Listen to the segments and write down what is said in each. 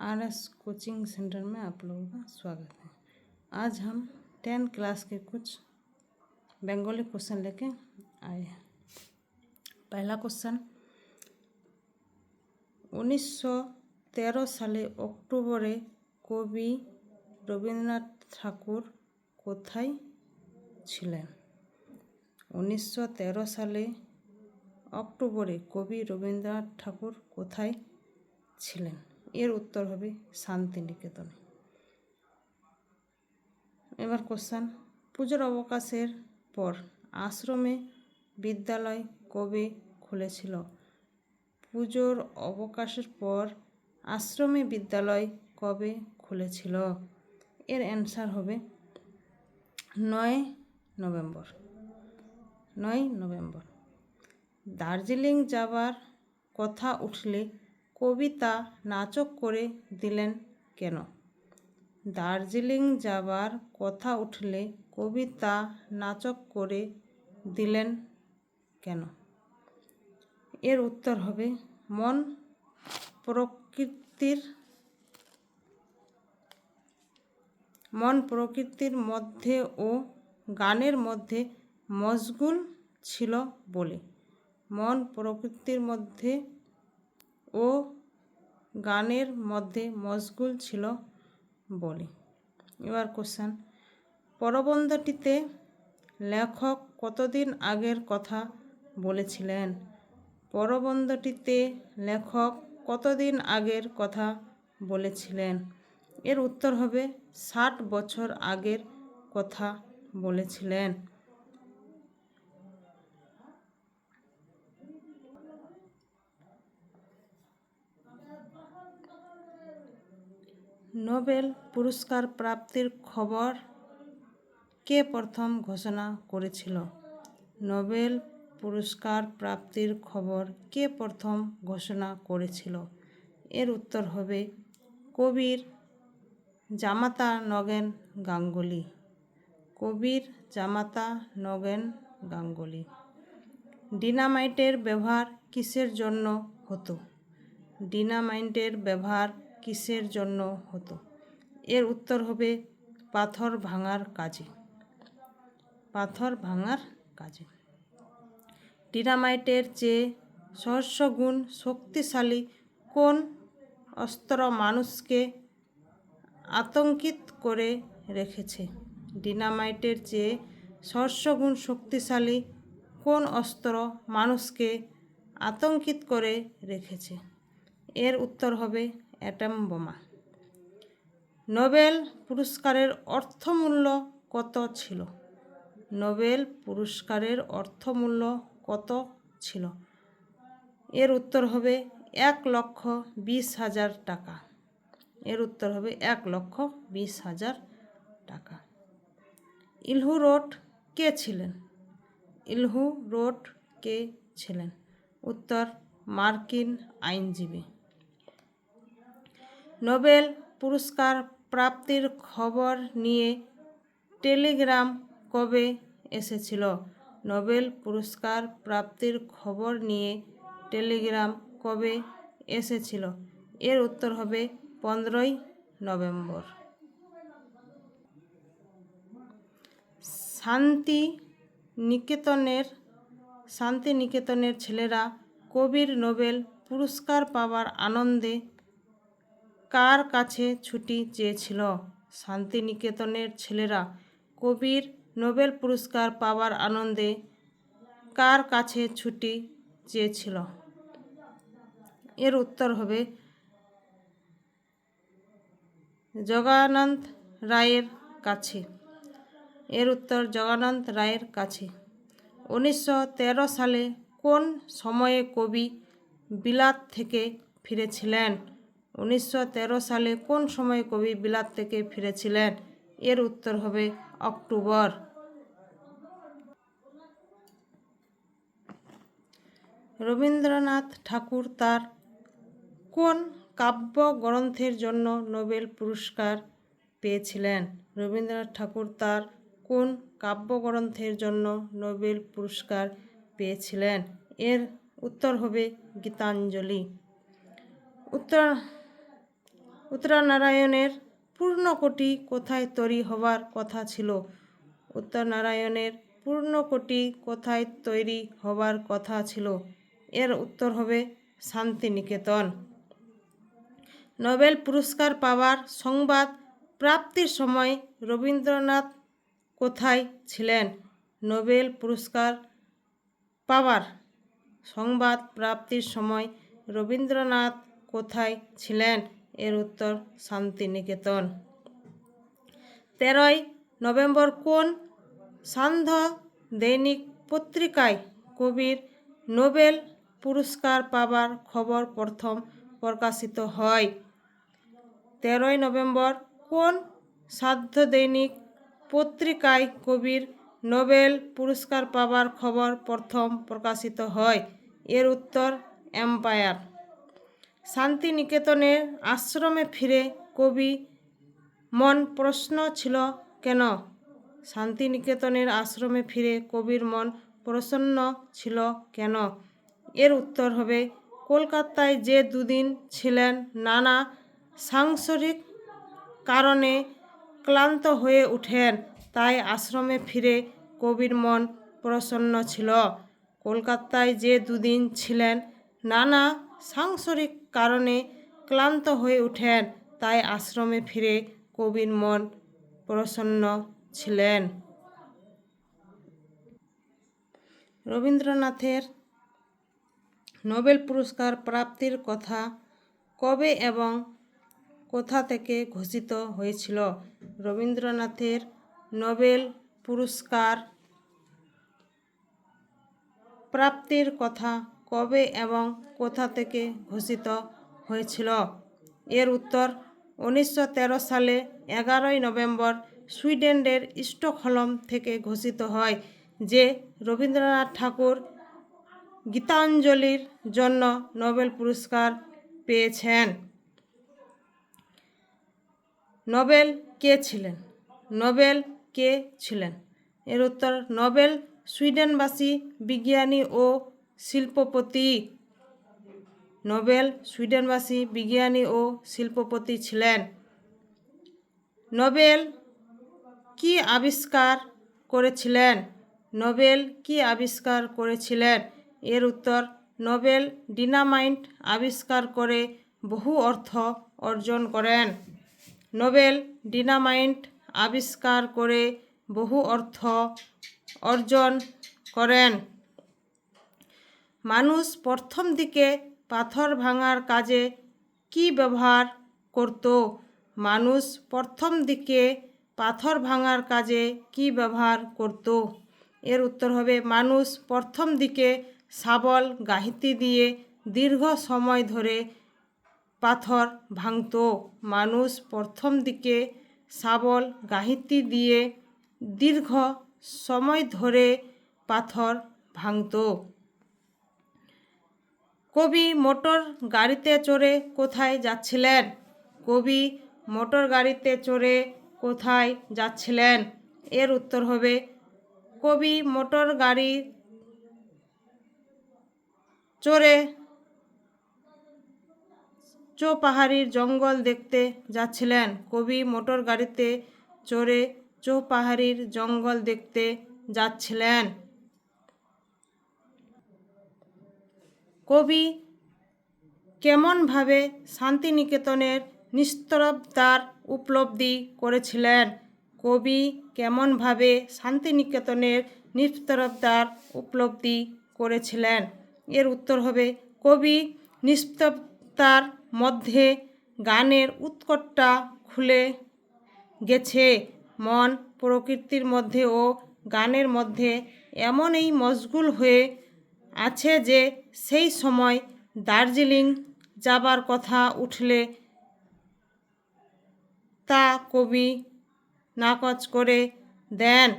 RS coaching centre में आप लोगों का स्वागत है। आज हम 10 क्लास के कुछ बेंगोली क्वेश्चन लेके आए हैं। पहला क्वेश्चन, 1913 সালে অক্টোবরে কবি রবীন্দ্রনাথ ঠাকুর কোথায় ছিলেন? 1913 সালে অক্টোবরে কবি রবীন্দ্রনাথ ঠাকুর কোথায় ছিলেন? এর উত্তর হবে শান্তিনিকেতনে। এবার কোশ্চেন, পুজোর অবকাশের পর আশ্রমে বিদ্যালয় কবে খুলেছিল? পুজোর অবকাশের পর আশ্রমে বিদ্যালয় কবে খুলেছিল? এর অ্যান্সার হবে 9 নভেম্বর। 9 নভেম্বর। দার্জিলিং যাবার কথা উঠলে কবিতা নাটক করে দিলেন কেন? দার্জিলিং যাবার কথা উঠলে কবিতা নাটক করে দিলেন কেন? এর উত্তর হবে মন প্রকৃতির মধ্যে ও গানের মধ্যে মশগুল ছিল বলে। মন প্রকৃতির মধ্যে ও গানের মধ্যে মশগুল ছিল বলে। এবার কোশ্চেন, প্রবন্ধটিতে লেখক কতদিন আগের কথা বলেছিলেন? প্রবন্ধটিতে লেখক কতদিন আগের কথা বলেছিলেন? এর উত্তর হবে 60 বছর আগের কথা বলেছিলেন। নোবেল পুরস্কার প্রাপ্তির খবর কে প্রথম ঘোষণা করেছিল? নোবেল পুরস্কার প্রাপ্তির খবর কে প্রথম ঘোষণা করেছিল? এর উত্তর হবে কবির জামাতা নগেন গাঙ্গুলি। কবির জামাতা নগেন গাঙ্গুলি। ডিনামাইটের ব্যবহার কিসের জন্য হতো? ডিনামাইটের ব্যবহার কিসের জন্য হতো? এর উত্তর হবে পাথর ভাঙার কাজে। পাথর ভাঙার কাজে। ডিনামাইটের চেয়ে সহস্রগুণ শক্তিশালী কোন অস্ত্র মানুষকে আতঙ্কিত করে রেখেছে? ডিনামাইটের চেয়ে সহস্রগুণ শক্তিশালী কোন অস্ত্র মানুষকে আতঙ্কিত করে রেখেছে? এর উত্তর হবে অ্যাটম বোমা। নোবেল পুরস্কারের অর্থমূল্য কত ছিল? নোবেল পুরস্কারের অর্থমূল্য কত ছিল? এর উত্তর হবে 1,20,000 টাকা। এর উত্তর হবে 1,20,000 টাকা। ইলহু রোড কে ছিলেন? ইলহু রোড কে ছিলেন? উত্তর মার্কিন আইনজীবী। নোবেল পুরস্কার প্রাপ্তির খবর নিয়ে টেলিগ্রাম কবে এসেছিল? নোবেল পুরস্কার প্রাপ্তির খবর নিয়ে টেলিগ্রাম কবে এসেছিল? এর উত্তর হবে 15 নভেম্বর। শান্তিনিকেতনের ছেলেরা কবির নোবেল পুরস্কার পাওয়ার আনন্দে কার কাছে ছুটি চেয়েছিল? শান্তিনিকেতনের ছেলেরা কবির নোবেল পুরস্কার পাওয়ার আনন্দে কার কাছে ছুটি চেয়েছিল? এর উত্তর হবে জগন্নাথ রায়ের কাছে। এর উত্তর জগন্নাথ রায়ের কাছে। 1913 সালে কোন সময়ে কবি বিলাত থেকে ফিরেছিলেন? 1913 সালে কোন সময়ে কবি বিলাত থেকে ফিরেছিলেন? এর উত্তর হবে অক্টোবর। রবীন্দ্রনাথ ঠাকুর তার কোন কাব্যগ্রন্থের জন্য নোবেল পুরস্কার পেয়েছিলেন? রবীন্দ্রনাথ ঠাকুর তার কোন কাব্যগ্রন্থের জন্য নোবেল পুরস্কার পেয়েছিলেন? এর উত্তর হবে গীতাঞ্জলি। উত্তরনারায়ণের পূর্ণকোটি কোথায় তৈরি হবার কথা ছিল? উত্তরনারায়ণের পূর্ণকোটি কোথায় তৈরি হবার কথা ছিল? এর উত্তর হবে শান্তিনিকেতন। নোবেল পুরস্কার পাওয়ার সংবাদ প্রাপ্তির সময় রবীন্দ্রনাথ কোথায় ছিলেন? নোবেল পুরস্কার পাওয়ার সংবাদ প্রাপ্তির সময় রবীন্দ্রনাথ কোথায় ছিলেন? এর উত্তর শান্তিনিকেতন। 13ই নভেম্বর কোন সান্ধ্য দৈনিক পত্রিকায় কবির নোবেল পুরস্কার পাওয়ার খবর প্রথম প্রকাশিত হয়? 13ই নভেম্বর কোন সান্ধ্য দৈনিক পত্রিকায় কবির নোবেল পুরস্কার পাওয়ার খবর প্রথম প্রকাশিত হয়? এর উত্তর এম্পায়ার। শান্তিনিকেতনের আশ্রমে ফিরে কবি মন প্রসন্ন ছিল কেন? শান্তিনিকেতনের আশ্রমে ফিরে কবির মন প্রসন্ন ছিল কেন? এর উত্তর হবে কলকাতায় যে দুদিন ছিলেন নানা সাংসারিক কারণে ক্লান্ত হয়ে ওঠেন, তাই আশ্রমে ফিরে কবির মন প্রসন্ন ছিল। কলকাতায় যে দুদিন ছিলেন নানা সাংসারিক কারণে ক্লান্ত হয়ে ওঠেন, তাই আশ্রমে ফিরে কবির মন প্রসন্ন ছিলেন। রবীন্দ্রনাথের নোবেল পুরস্কার প্রাপ্তির কথা কবে এবং কোথা থেকে ঘোষিত হয়েছিল? রবীন্দ্রনাথের নোবেল পুরস্কার প্রাপ্তির কথা কবে এবং কোথা থেকে ঘোষিত হয়েছিল? এর উত্তর 1913 সালে 11ই নভেম্বর সুইডেনের স্টকহোলম থেকে ঘোষিত হয় যে রবীন্দ্রনাথ ঠাকুর গীতাঞ্জলির জন্য নোবেল পুরস্কার পেয়েছেন। নোবেল কে ছিলেন? নোবেল কে ছিলেন? এর উত্তর নোবেল সুইডেনবাসী বিজ্ঞানী ও শিল্পপতি। নোবেল সুইডেনবাসী বিজ্ঞানী ও শিল্পপতি ছিলেন। নোবেল কি আবিষ্কার করেছিলেন? নোবেল কি আবিষ্কার করেছিলেন? এর উত্তর নোবেল ডিনামাইট আবিষ্কার করে বহু অর্থ অর্জন করেন। নোবেল ডিনামাইট আবিষ্কার করে বহু অর্থ অর্জন করেন। মানুষ প্রথম দিকে পাথর ভাঙার কাজে কি ব্যবহার করত? মানুষ প্রথম দিকে পাথর ভাঙার কাজে কি ব্যবহার করত? এর উত্তর হবে মানুষ প্রথম দিকে শাবল গাহিতি দিয়ে দীর্ঘ সময় ধরে পাথর ভাঙত। মানুষ প্রথম দিকে শাবল গাহিতি দিয়ে দীর্ঘ সময় ধরে পাথর ভাঙত। কবি মোটর গাড়িতে চড়ে কোথায় যাচ্ছিলেন? কবি মোটর গাড়িতে চড়ে কোথায় যাচ্ছিলেন? এর উত্তর হবে কবি মোটর গাড়ি চড়ে চৌপাহাড়ির জঙ্গল দেখতে যাচ্ছিলেন। কবি মোটর গাড়িতে চড়ে চৌপাহাড়ির জঙ্গল দেখতে যাচ্ছিলেন। কবি কেমনভাবে শান্তিনিকেতনের নিস্তব্ধতার উপলব্ধি করেছিলেন? কবি কেমনভাবে শান্তিনিকেতনের নিস্তব্ধতার উপলব্ধি করেছিলেন? এর উত্তর হবে কবি নিস্তব্ধতার মধ্যে গানের উৎকটটা খুলে গেছে। মন প্রকৃতির মধ্যে ও গানের মধ্যে এমনই মশগুল হয়ে আছে যে সেই সময় দার্জিলিং যাবার কথা উঠলে তা কবি নাকচ করে দেন।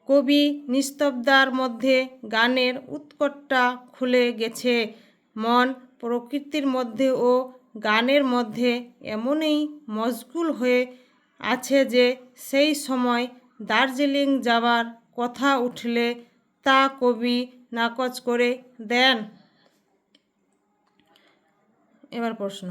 কবি নিস্তব্ধতার মধ্যে গানের উৎকটটা খুলে গেছে। মন প্রকৃতির মধ্যে ও গানের মধ্যে এমনই মশগুল হয়ে আছে যে সেই সময় দার্জিলিং যাবার কথা উঠলে তা কবি নাকচ করে দেন। এবার প্রশ্ন,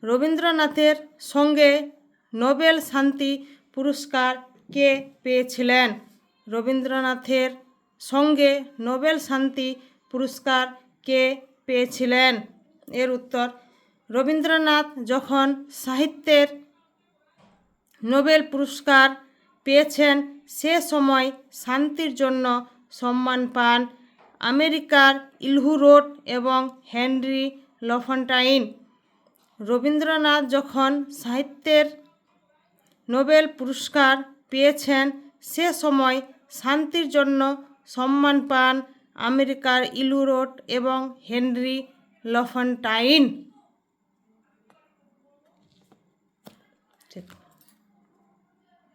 রবীন্দ্রনাথের সঙ্গে নোবেল শান্তি পুরস্কার কে পেয়েছিলেন? রবীন্দ্রনাথের সঙ্গে নোবেল শান্তি পুরস্কার কে পেয়েছিলেন? এর উত্তর, রবীন্দ্রনাথ যখন সাহিত্যের নোবেল পুরস্কার পেয়েছেন সে সময় শান্তির জন্য সম্মান পান আমেরিকার ইলহু রোড এবং হেনরি লফন্টাইন। রবীন্দ্রনাথ যখন সাহিত্যের নোবেল পুরস্কার পেয়েছেন সে সময় শান্তির জন্য সম্মান পান আমেরিকার ইলহু রোড এবং হেনরি লফন্টাইন।